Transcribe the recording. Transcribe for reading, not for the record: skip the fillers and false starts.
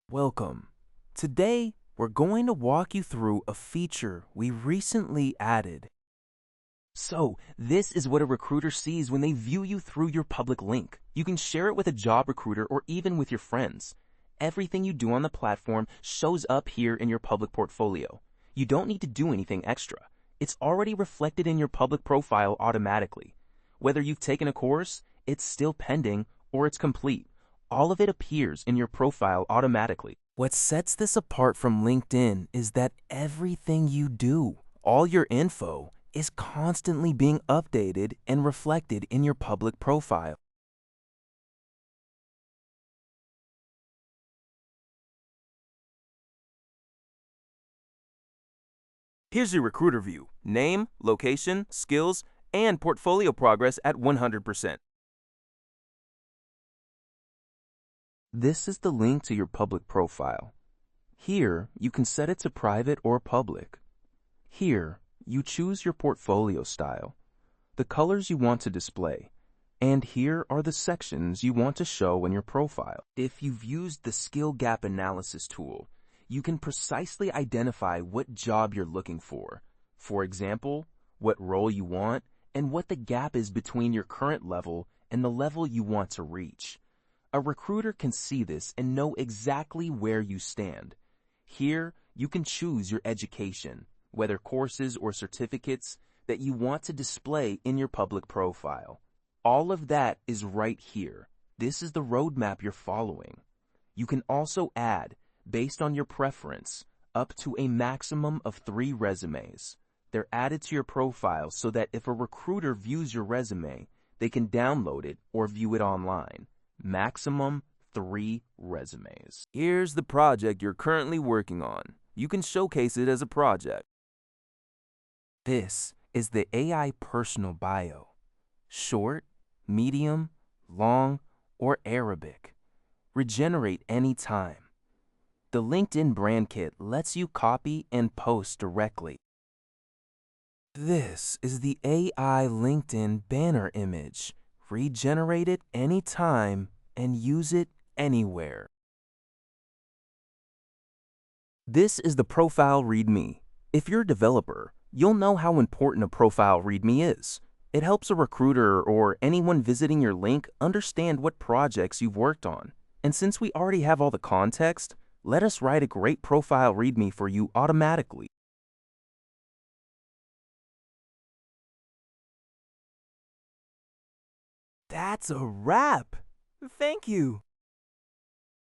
Welcome. Today, we're going to walk you through a feature we recently added. So, this is what a recruiter sees when they view you through your public link. You can share it with a job recruiter or even with your friends. Everything you do on the platform shows up here in your public portfolio. You don't need to do anything extra. It's already reflected in your public profile automatically. Whether you've taken a course, it's still pending, or it's complete. All of it appears in your profile automatically. What sets this apart from LinkedIn is that everything you do, all your info, is constantly being updated and reflected in your public profile. Here's your recruiter view: name, location, skills, and portfolio progress at 100%. This is the link to your public profile. Here, you can set it to private or public. Here, you choose your portfolio style, the colors you want to display, and here are the sections you want to show in your profile. If you've used the skill gap analysis tool, you can precisely identify what job you're looking for. For example, what role you want and what the gap is between your current level and the level you want to reach. A recruiter can see this and know exactly where you stand. Here, you can choose your education, whether courses or certificates, that you want to display in your public profile. All of that is right here. This is the roadmap you're following. You can also add, based on your preference, up to a maximum of 3 resumes. They're added to your profile so that if a recruiter views your resume, they can download it or view it online. Maximum 3 resumes. Here's the project you're currently working on. You can showcase it as a project. This is the AI personal bio. Short, medium, long, or Arabic. Regenerate anytime. The LinkedIn Brand Kit lets you copy and post directly. This is the AI LinkedIn banner image. Regenerate it anytime and use it anywhere. This is the profile README. If you're a developer, you'll know how important a profile README is. It helps a recruiter or anyone visiting your link understand what projects you've worked on. And since we already have all the context, let us write a great profile README for you automatically. That's a wrap! Thank you!